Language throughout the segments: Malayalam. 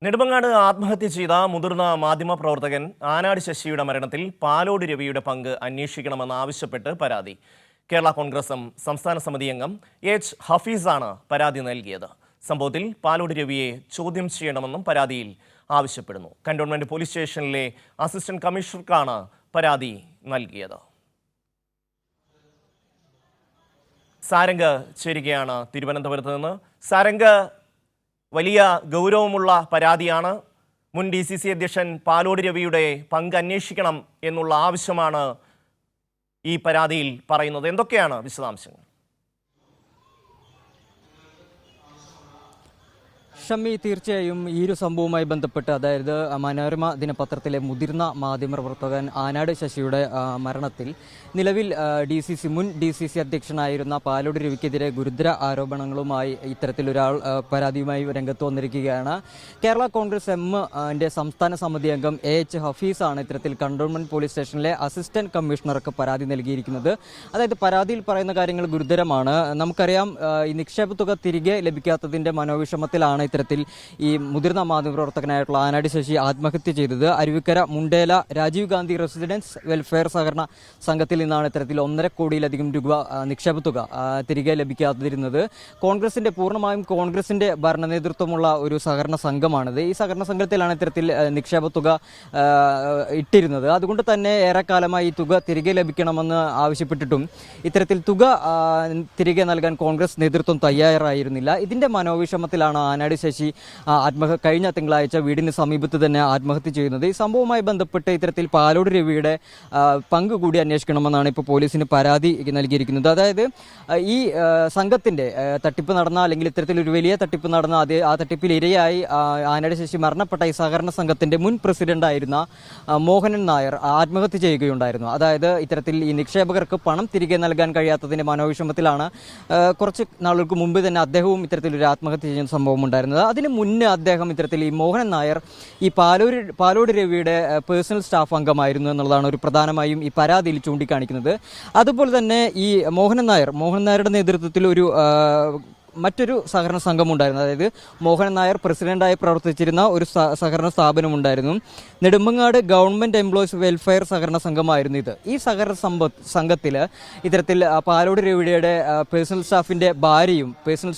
നെടുമങ്ങാട് ആത്മഹത്യ ചെയ്ത മുതിർന്ന മാധ്യമപ്രവർത്തകൻ ആനാട് ശശിയുടെ മരണത്തിൽ പാലോട് രവിയുടെ പങ്ക് അന്വേഷിക്കണമെന്നാവശ്യപ്പെട്ട് പരാതി. കേരള കോൺഗ്രസ് എം സംസ്ഥാന സമിതി അംഗം എച്ച് ഹഫീസാണ് പരാതി നൽകിയത്. സംഭവത്തിൽ പാലോട് രവിയെ ചോദ്യം ചെയ്യണമെന്നും പരാതിയിൽ ആവശ്യപ്പെടുന്നു. കന്റോൺമെന്റ് പോലീസ് സ്റ്റേഷനിലെ അസിസ്റ്റന്റ് കമ്മീഷണർക്കാണ് പരാതി നൽകിയത്. സാരംഗ് ചേരുകയാണ് തിരുവനന്തപുരത്ത് നിന്ന്. സാരംഗ്, വലിയ ഗൗരവമുള്ള പരാതിയാണ്. മുൻ DCC അധ്യക്ഷൻ പാലോട് രവിയുടെ പങ്ക് അന്വേഷിക്കണം എന്നുള്ള ആവശ്യമാണ് ഈ പരാതിയിൽ പറയുന്നത്. എന്തൊക്കെയാണ് വിശദാംശങ്ങൾ? ഷമ്മി, തീർച്ചയായും ഈ ഒരു സംഭവവുമായി ബന്ധപ്പെട്ട്, അതായത് മനോരമ ദിനപത്രത്തിലെ മുതിർന്ന മാധ്യമപ്രവർത്തകൻ ആനാട് ശശിയുടെ മരണത്തിൽ നിലവിൽ മുൻ DCC അധ്യക്ഷനായിരുന്ന പാലോട് രവിക്കെതിരെ ഗുരുതര ആരോപണങ്ങളുമായി ഇത്തരത്തിലൊരാൾ പരാതിയുമായി രംഗത്ത് വന്നിരിക്കുകയാണ്. കേരള കോൺഗ്രസ് എമ്മിന്റെ സംസ്ഥാന സമിതി അംഗം എച്ച് ഹഫീസാണ് ഇത്തരത്തിൽ കന്റോൺമെന്റ് പോലീസ് സ്റ്റേഷനിലെ അസിസ്റ്റന്റ് കമ്മീഷണർക്ക് പരാതി നൽകിയിരിക്കുന്നത്. അതായത് പരാതിയിൽ പറയുന്ന കാര്യങ്ങൾ ഗുരുതരമാണ്. നമുക്കറിയാം, ഈ നിക്ഷേപ തുക തിരികെ ലഭിക്കാത്തതിന്റെ മനോവിഷമത്തിലാണ് ഇത്തരത്തിൽ ഈ മുതിർന്ന മാധ്യമപ്രവർത്തകനായിട്ടുള്ള ആനാട് ശശി ആത്മഹത്യ ചെയ്തത്. അരുവിക്കര മുണ്ടേല രാജീവ് ഗാന്ധി റെസിഡൻസ് വെൽഫെയർ സഹകരണ സംഘത്തിൽ നിന്നാണ് ഇത്തരത്തിൽ 1.5 കോടിയിലധികം രൂപ നിക്ഷേപ തുക തിരികെ ലഭിക്കാതിരുന്നത്. പൂർണ്ണമായും കോൺഗ്രസിന്റെ ഭരണ നേതൃത്വമുള്ള ഒരു സഹകരണ സംഘമാണിത്. ഈ സഹകരണ സംഘത്തിലാണ് ഇത്തരത്തിൽ നിക്ഷേപ തുക ഇട്ടിരുന്നത്. അതുകൊണ്ട് തന്നെ ഏറെക്കാലമായി ഈ തുക തിരികെ ലഭിക്കണമെന്ന് ആവശ്യപ്പെട്ടിട്ടും ഇത്തരത്തിൽ തുക തിരികെ നൽകാൻ കോൺഗ്രസ് നേതൃത്വം തയ്യാറായിരുന്നില്ല. ഇതിന്റെ മനോവിഷമത്തിലാണ് ആനാട് ശശി കഴിഞ്ഞ തിങ്കളാഴ്ച വീടിന് സമീപത്ത് തന്നെ ആത്മഹത്യ ചെയ്യുന്നത്. ഈ സംഭവവുമായി ബന്ധപ്പെട്ട് ഇത്തരത്തിൽ പാലോട് രവിയുടെ പങ്ക് കൂടി അന്വേഷിക്കണമെന്നാണ് ഇപ്പോൾ പോലീസിന് പരാതി നൽകിയിരിക്കുന്നത്. അതായത് ഈ സംഘത്തിന്റെ തട്ടിപ്പ് നടന്ന, അല്ലെങ്കിൽ ഇത്തരത്തിലൊരു വലിയ തട്ടിപ്പ് നടന്ന ആ തട്ടിപ്പിൽ ഇരയായി ആനാട് ശശി മരണപ്പെട്ട ഈ സഹകരണ സംഘത്തിന്റെ മുൻ പ്രസിഡന്റായിരുന്ന മോഹനൻ നായർ ആത്മഹത്യ ചെയ്യുകയുണ്ടായിരുന്നു. അതായത് ഇത്തരത്തിൽ ഈ നിക്ഷേപകർക്ക് പണം തിരികെ നൽകാൻ കഴിയാത്തതിന്റെ മനോവിഷമത്തിലാണ് കുറച്ച് നാളുകൾക്ക് മുമ്പ് തന്നെ അദ്ദേഹവും ഇത്തരത്തിലൊരു ആത്മഹത്യ ചെയ്യുന്ന സംഭവം ഉണ്ടായിരുന്നത്. അതിന് മുന്നേ അദ്ദേഹം ഇത്തരത്തിൽ ഈ മോഹനൻ നായർ ഈ പാലോട് രവിയുടെ പേഴ്സണൽ സ്റ്റാഫ് അംഗമായിരുന്നു എന്നുള്ളതാണ് ഒരു പ്രധാനമായും ഈ പരാതിയിൽ ചൂണ്ടിക്കാണിക്കുന്നത്. അതുപോലെ തന്നെ ഈ മോഹനൻ നായരുടെ നേതൃത്വത്തിൽ മറ്റൊരു സഹകരണ സംഘമുണ്ടായിരുന്നു. അതായത് മോഹനൻ നായർ പ്രസിഡന്റായി പ്രവർത്തിച്ചിരുന്ന ഒരു സഹകരണ സ്ഥാപനമുണ്ടായിരുന്നു. നെടുമങ്ങാട് ഗവൺമെന്റ് എംപ്ലോയീസ് വെൽഫെയർ സഹകരണ സംഘമായിരുന്നു ഇത്. ഈ സഹകരണ സംഘത്തിൽ ഇത്തരത്തിൽ പാലോട് രവിയുടെ പേഴ്സണൽ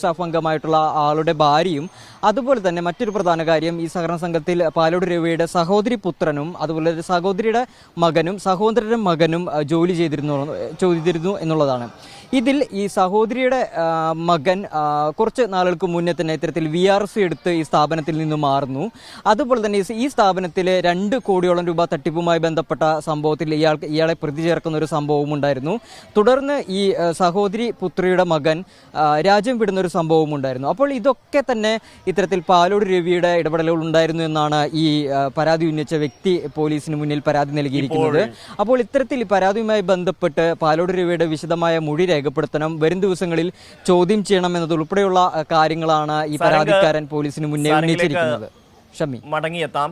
സ്റ്റാഫ് അംഗമായിട്ടുള്ള ആളുടെ ഭാര്യയും, അതുപോലെ തന്നെ മറ്റൊരു പ്രധാന കാര്യം, ഈ സഹകരണ സംഘത്തിൽ പാലോട് രവിയുടെ സഹോദരി പുത്രനും അതുപോലെ സഹോദരിയുടെ മകനും ജോലി ചെയ്തിരുന്നു എന്നുള്ളതാണ്. ഇതിൽ ഈ സഹോദരിയുടെ മകൻ കുറച്ച് നാളുകൾക്ക് മുന്നേ തന്നെ ഇത്തരത്തിൽ VRC എടുത്ത് ഈ സ്ഥാപനത്തിൽ നിന്ന് മാറുന്നു. അതുപോലെ തന്നെ ഈ സ്ഥാപനത്തിലെ 2 കോടിയോളം രൂപ തട്ടിപ്പുമായി ബന്ധപ്പെട്ട സംഭവത്തിൽ ഇയാളെ പ്രതി ചേർക്കുന്ന ഒരു സംഭവവും ഉണ്ടായിരുന്നു. തുടർന്ന് ഈ സഹോദരി പുത്രിയുടെ മകൻ രാജ്യം വിടുന്ന ഒരു സംഭവവും ഉണ്ടായിരുന്നു. അപ്പോൾ ഇതൊക്കെ തന്നെ ഇത്തരത്തിൽ പാലോട് രവിയുടെ ഇടപെടലുകൾ ഉണ്ടായിരുന്നു എന്നാണ് ഈ പരാതി ഉന്നയിച്ച വ്യക്തി പോലീസിന് മുന്നിൽ പരാതി നൽകിയിരിക്കുന്നത്. അപ്പോൾ ഇത്തരത്തിൽ ഈ പരാതിയുമായി ബന്ധപ്പെട്ട് പാലോട് രവിയുടെ വിശദമായ മൊഴി രേഖപ്പെടുത്തണം, വരും ദിവസങ്ങളിൽ ചോദ്യം ചെയ്യണം എന്നതുൾപ്പെടെയുള്ള കാര്യങ്ങളാണ് ഈ പരാതിക്കാരൻ പോലീസിന് മുന്നേ ഉന്നയിച്ചിരിക്കുന്നത്. ഷമ്മി, മടങ്ങിയെത്താം.